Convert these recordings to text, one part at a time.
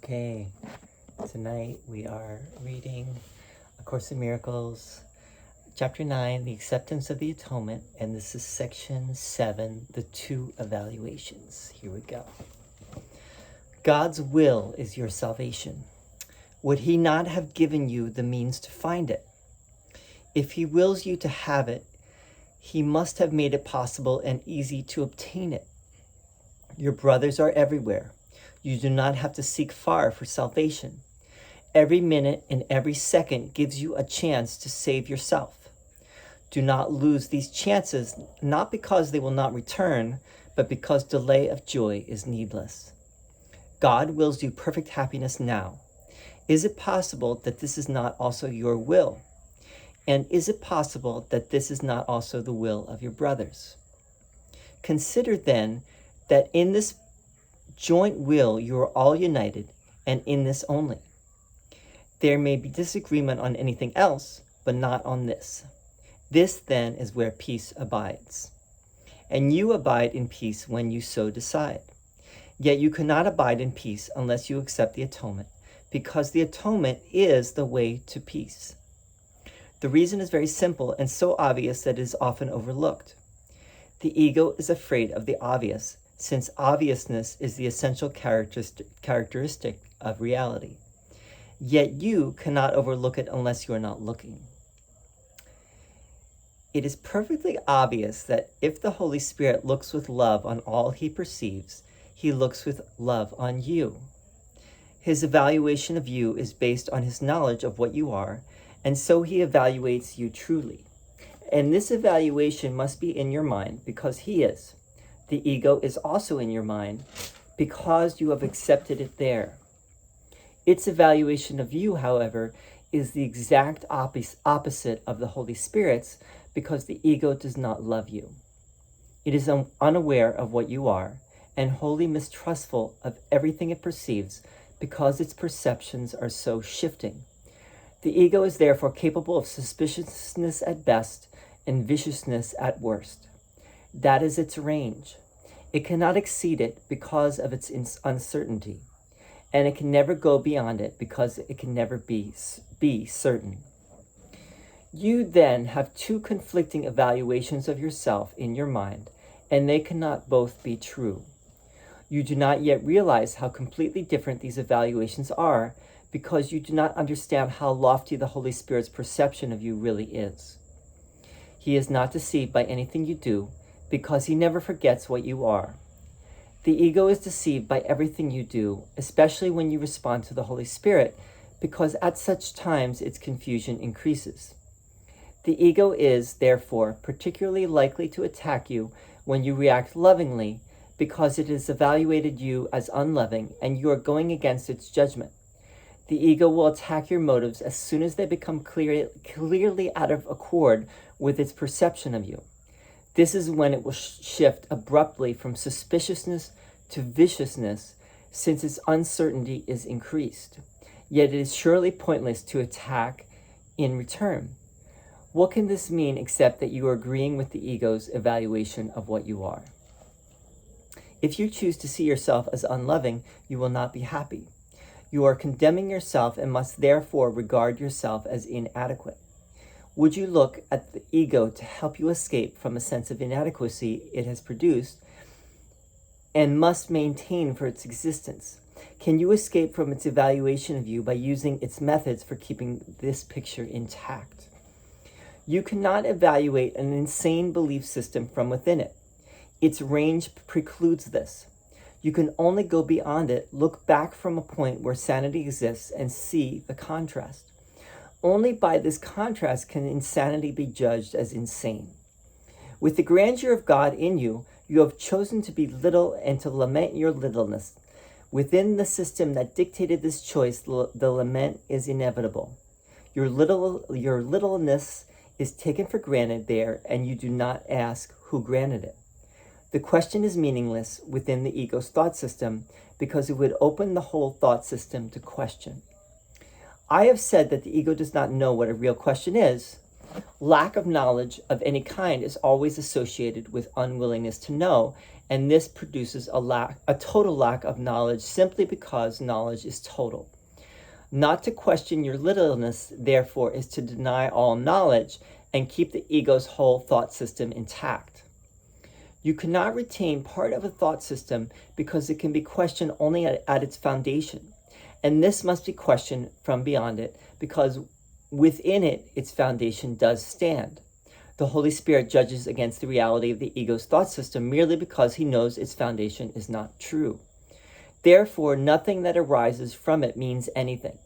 Okay, tonight we are reading A Course in Miracles, Chapter 9, The Acceptance of the Atonement, and this is Section 7, The Two Evaluations. Here we go. God's will is your salvation. Would He not have given you the means to find it? If He wills you to have it, He must have made it possible and easy to obtain it. Your brothers are everywhere. You do not have to seek far for salvation. Every minute and every second gives you a chance to save yourself. Do not lose these chances, not because they will not return, but because delay of joy is needless. God wills you perfect happiness now. Is it possible that this is not also your will? And is it possible that this is not also the will of your brothers? Consider then that in this joint will you are all united, and in this only. There may be disagreement on anything else, but not on this. This then is where peace abides. And you abide in peace when you so decide. Yet you cannot abide in peace unless you accept the atonement, because the atonement is the way to peace. The reason is very simple and so obvious that it is often overlooked. The ego is afraid of the obvious, since obviousness is the essential characteristic of reality. Yet you cannot overlook it unless you are not looking. It is perfectly obvious that if the Holy Spirit looks with love on all He perceives, He looks with love on you. His evaluation of you is based on His knowledge of what you are, and so He evaluates you truly. And this evaluation must be in your mind because He is. The ego is also in your mind because you have accepted it there. Its evaluation of you, however, is the exact opposite of the Holy Spirit's because the ego does not love you. It is unaware of what you are and wholly mistrustful of everything it perceives because its perceptions are so shifting. The ego is therefore capable of suspiciousness at best and viciousness at worst. That is its range. It cannot exceed it because of its uncertainty, and it can never go beyond it because it can never be certain. You then have two conflicting evaluations of yourself in your mind, and they cannot both be true. You do not yet realize how completely different these evaluations are because you do not understand how lofty the Holy Spirit's perception of you really is. He is not deceived by anything you do because He never forgets what you are. The ego is deceived by everything you do, especially when you respond to the Holy Spirit, because at such times its confusion increases. The ego is, therefore, particularly likely to attack you when you react lovingly because it has evaluated you as unloving and you are going against its judgment. The ego will attack your motives as soon as they become clearly out of accord with its perception of you. This is when it will shift abruptly from suspiciousness to viciousness, since its uncertainty is increased. Yet it is surely pointless to attack in return. What can this mean except that you are agreeing with the ego's evaluation of what you are? If you choose to see yourself as unloving, you will not be happy. You are condemning yourself and must therefore regard yourself as inadequate. Would you look at the ego to help you escape from a sense of inadequacy it has produced and must maintain for its existence? Can you escape from its evaluation of you by using its methods for keeping this picture intact? You cannot evaluate an insane belief system from within it. Its range precludes this. You can only go beyond it, look back from a point where sanity exists, and see the contrast. Only by this contrast can insanity be judged as insane. With the grandeur of God in you, you have chosen to be little and to lament your littleness. Within the system that dictated this choice, the lament is inevitable. Your littleness is taken for granted there, and you do not ask who granted it. The question is meaningless within the ego's thought system because it would open the whole thought system to question. I have said that the ego does not know what a real question is. Lack of knowledge of any kind is always associated with unwillingness to know, and this produces a total lack of knowledge simply because knowledge is total. Not to question your littleness, therefore, is to deny all knowledge and keep the ego's whole thought system intact. You cannot retain part of a thought system because it can be questioned only at its foundation. And this must be questioned from beyond it because within it, its foundation does stand. The Holy Spirit judges against the reality of the ego's thought system merely because he knows its foundation is not true. Therefore, nothing that arises from it means anything.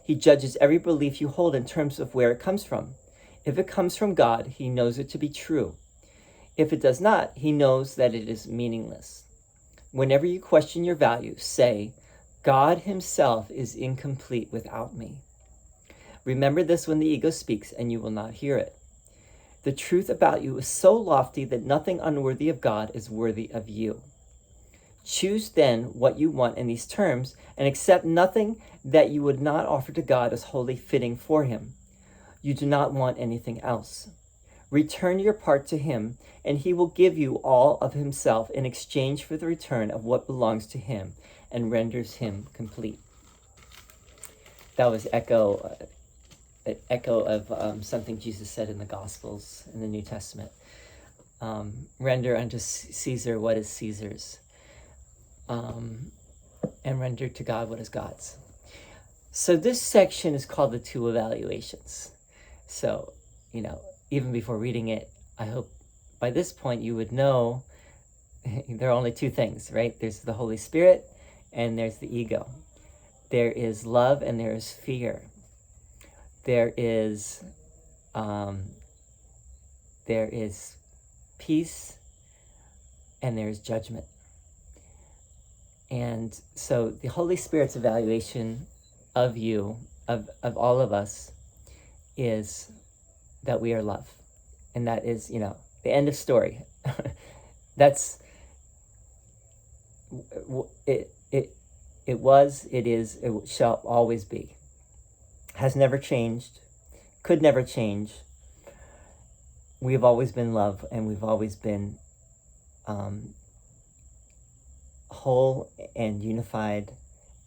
He judges every belief you hold in terms of where it comes from. If it comes from God, he knows it to be true. If it does not, he knows that it is meaningless. Whenever you question your value, say, God himself is incomplete without me. Remember this when the ego speaks, and you will not hear it. The truth about you is so lofty that nothing unworthy of God is worthy of you. Choose then what you want in these terms, and accept nothing that you would not offer to God as wholly fitting for him. You do not want anything else. Return your part to him, and he will give you all of himself in exchange for the return of what belongs to him and renders him complete. That was an echo of something Jesus said in the Gospels in the New Testament. Render unto Caesar what is Caesar's, and render to God what is God's. So this section is called the two evaluations. So, even before reading it, I hope by this point you would know there are only two things, right? There's the Holy Spirit and there's the ego. There is love and there is fear. There is peace and there is judgment. And so the Holy Spirit's evaluation of you, of all of us, is that we are love. And that is, the end of story. That's, it was, it is, it shall always be. Has never changed, could never change. We've always been love, and we've always been whole and unified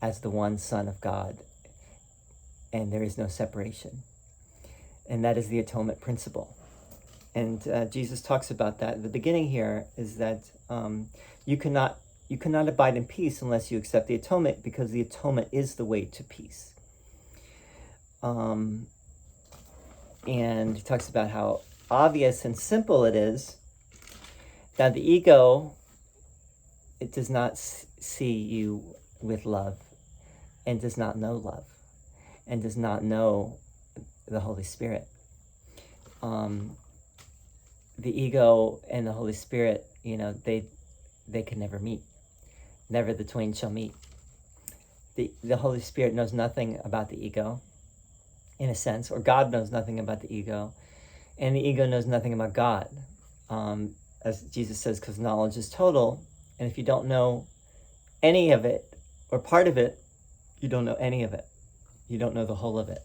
as the one Son of God. And there is no separation. And that is the atonement principle. And Jesus talks about that. The beginning here is that you cannot abide in peace unless you accept the atonement, because the atonement is the way to peace. And he talks about how obvious and simple it is that the ego, it does not see you with love, and does not know love, and does not know the Holy Spirit. The ego and the Holy Spirit, they can never meet. Never the twain shall meet. The Holy Spirit knows nothing about the ego, in a sense, or God knows nothing about the ego, and the ego knows nothing about God. As Jesus says, because knowledge is total, and if you don't know any of it, or part of it, you don't know any of it. You don't know the whole of it.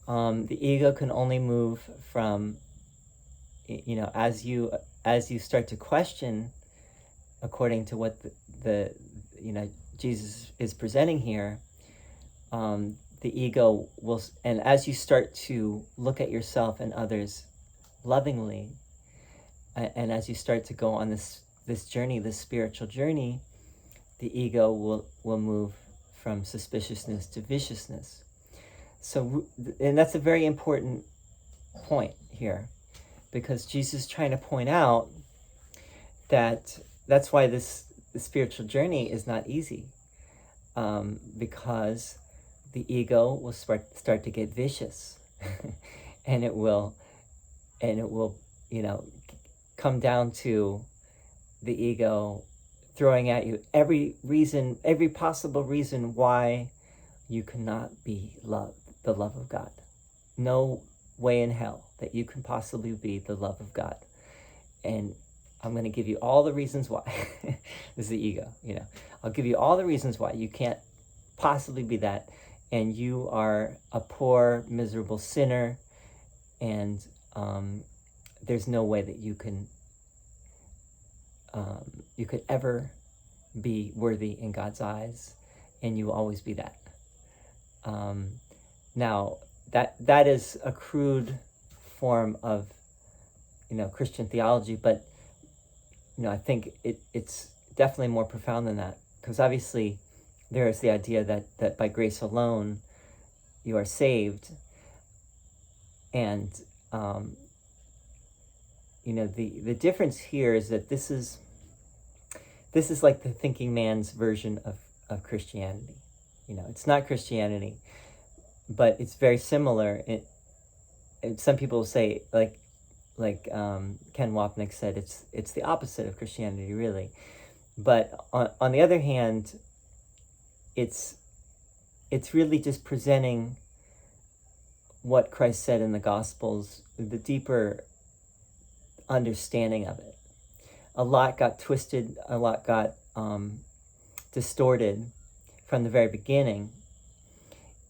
The ego can only move from, as you start to question, according to what the Jesus is presenting here, the ego will, and as you start to look at yourself and others lovingly, and as you start to go on this journey, this spiritual journey, the ego will move from suspiciousness to viciousness. So, and that's a very important point here, because Jesus is trying to point out that that's why the spiritual journey is not easy, because the ego will start to get vicious, and it will come down to the ego throwing at you every possible reason why you cannot be the love of God. No way in hell that you can possibly be the love of God. And I'm going to give you all the reasons why. This is the ego, I'll give you all the reasons why you can't possibly be that. And you are a poor, miserable sinner. And there's no way that you can you could ever be worthy in God's eyes, and you will always be that. Now, that is a crude form of, Christian theology, but I think it's definitely more profound than that, because obviously there is the idea that by grace alone you are saved, and the difference here is that this is like the thinking man's version of Christianity. It's not Christianity, but it's very similar. Some people say, like Ken Wapnick said, it's the opposite of Christianity, really. But on the other hand, it's really just presenting what Christ said in the Gospels, the deeper understanding of it. A lot got twisted, a lot got distorted from the very beginning,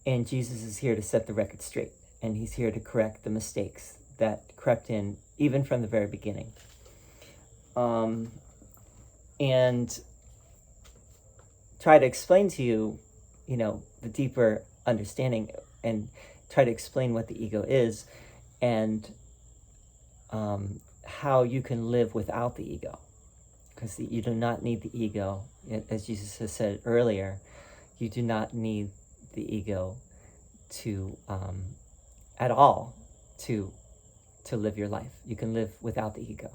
and Jesus is here to set the record straight, and he's here to correct the mistakes that crept in even from the very beginning. And try to explain to you, the deeper understanding, and try to explain what the ego is, and how you can live without the ego. Because you do not need the ego, as Jesus has said earlier. You do not need the ego to at all to live your life. You can live without the ego.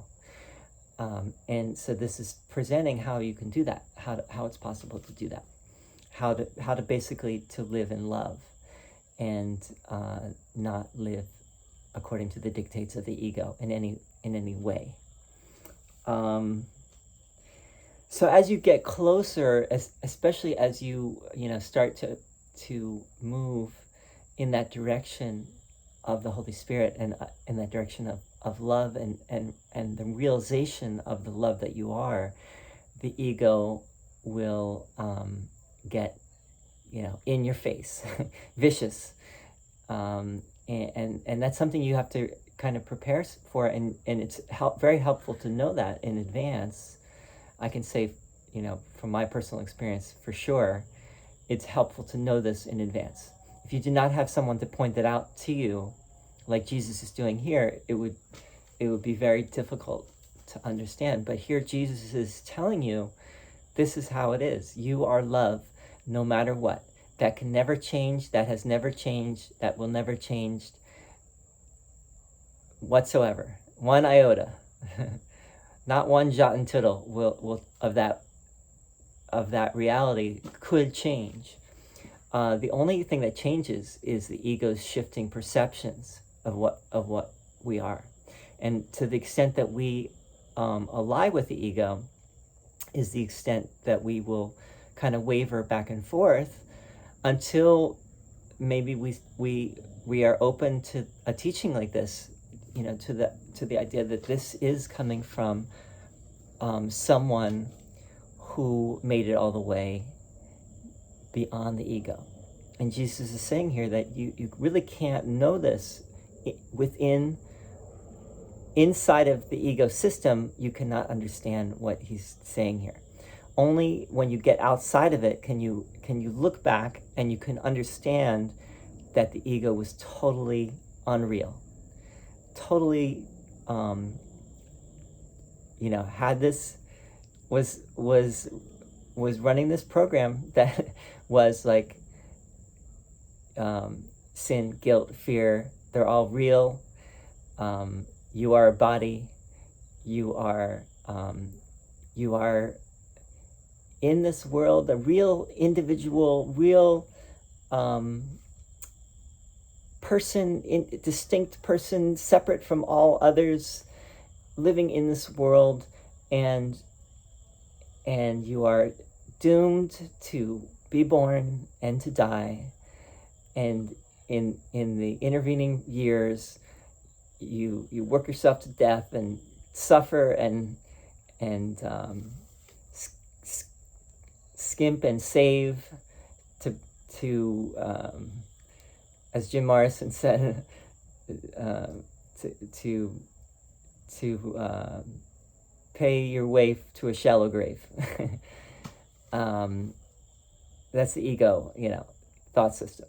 And so this is presenting how you can do that, how it's possible to do that, how to basically to live in love, and not live according to the dictates of the ego in any way. So as you get closer, especially as you start to move in that direction of the Holy Spirit, and in that direction of love, and the realization of the love that you are, the ego will get in your face, vicious, and that's something you have to kind of prepare for, and it's very helpful to know that in advance. I can say, from my personal experience, for sure, it's helpful to know this in advance. If you do not have someone to point it out to you, like Jesus is doing here, it would be very difficult to understand. But here Jesus is telling you, this is how it is. You are love, no matter what. That can never change, that has never changed, that will never change whatsoever. One iota. Not one jot and tittle will of that reality could change. The only thing that changes is the ego's shifting perceptions of what we are, and to the extent that we ally with the ego, is the extent that we will kind of waver back and forth until maybe we are open to a teaching like this, to the idea that this is coming from someone who made it all the way beyond the ego. And Jesus is saying here that you really can't know this inside of the ego system. You cannot understand what he's saying here. Only when you get outside of it can you look back, and you can understand that the ego was totally unreal, totally had this was running this program that was like sin, guilt, fear. They're all real. You are a body. You are in this world, a real individual, real person, distinct person, separate from all others, living in this world, and you are doomed to be born and to die, and in the intervening years you work yourself to death and suffer and skimp and save to as Jim Morrison said, to pay your way to a shallow grave. That's the ego, thought system.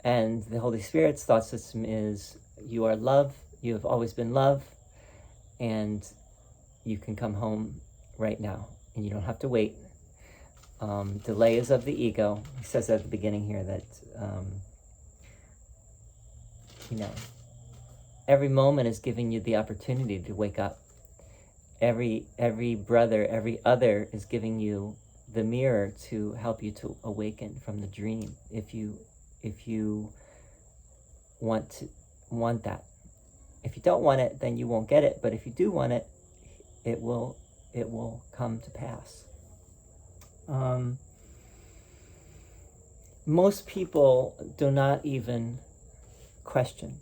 And the Holy Spirit's thought system is, you are love, you have always been love, and you can come home right now, and you don't have to wait. Delay is of the ego. He says at the beginning here that, every moment is giving you the opportunity to wake up. Every brother, every other is giving you the mirror to help you to awaken from the dream. If you want that. If you don't want it, then you won't get it. But if you do want it, it will come to pass. Most people do not even question.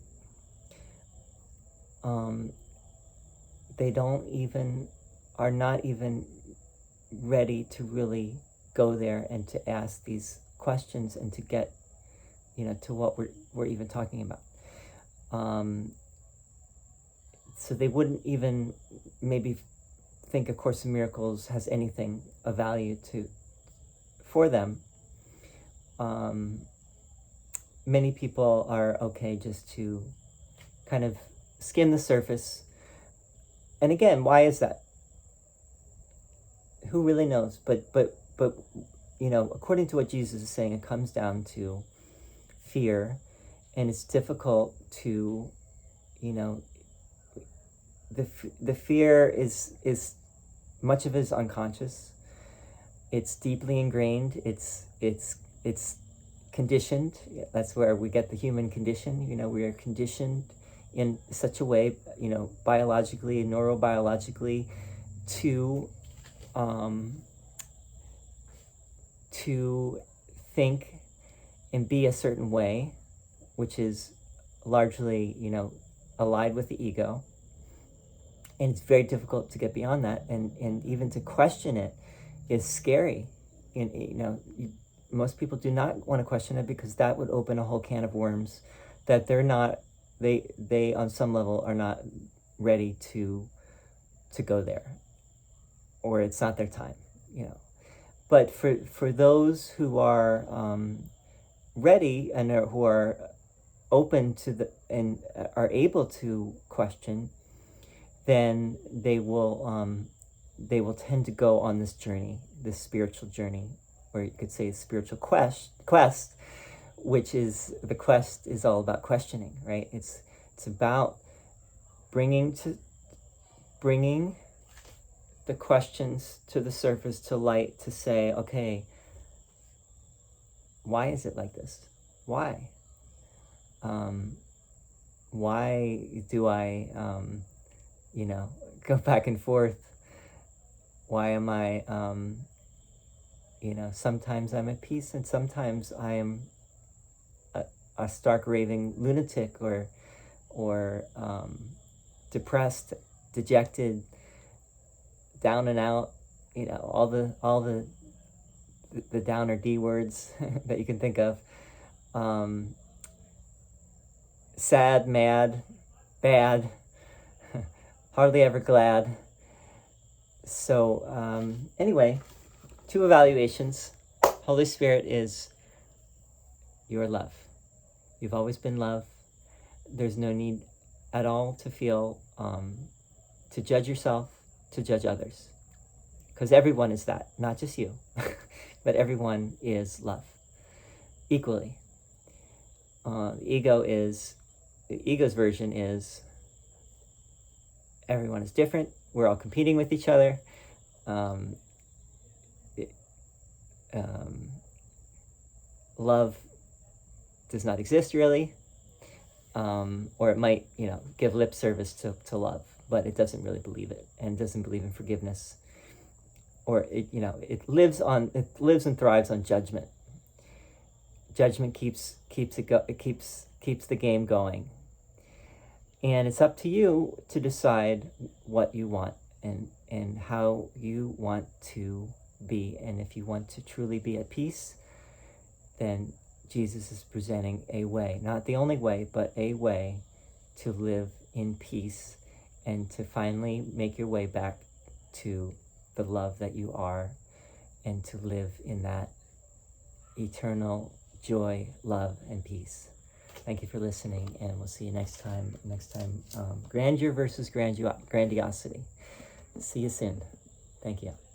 They are not even ready to really go there and to ask these questions and to get, to what we're even talking about. So they wouldn't even maybe think A Course in Miracles has anything of value for them. Many people are okay just to kind of skim the surface. And again, why is that? Who really knows? But according to what Jesus is saying, it comes down to fear, and it's difficult to, the fear is much of it is unconscious. It's deeply ingrained. It's conditioned. That's where we get the human condition. We are conditioned in such a way, biologically and neurobiologically, to think and be a certain way, which is largely, allied with the ego. And it's very difficult to get beyond that, and even to question it is scary. And most people do not want to question it, because that would open a whole can of worms that they on some level are not ready to go there, or it's not their time, But for those who are ready and who are open to and are able to question, then they will tend to go on this journey, this spiritual journey, or you could say a spiritual quest, which is, the quest is all about questioning, right? It's about bringing the questions to the surface, to light, to say, okay, why is it like this? Why? Why do I, go back and forth? Why am I, sometimes I'm at peace, and sometimes I am a stark raving lunatic, or depressed, dejected, down and out, all the downer D words that you can think of. Sad, mad, bad, hardly ever glad. So anyway, 2 evaluations. Holy Spirit is your love. You've always been love. There's no need at all to feel, to judge yourself, to judge others. Because everyone is that, not just you, but everyone is love, equally. The ego's version is, everyone is different, we're all competing with each other. Love does not exist really, or it might, give lip service to love, but it doesn't really believe it, and doesn't believe in forgiveness, or it lives and thrives on judgment. Judgment keeps the game going, and it's up to you to decide what you want and how you want to be. And if you want to truly be at peace, then Jesus is presenting a way, not the only way, but a way to live in peace and to finally make your way back to the love that you are and to live in that eternal joy, love, and peace. Thank you for listening, and we'll see you next time. Grandeur versus grandiosity. See you soon. Thank you.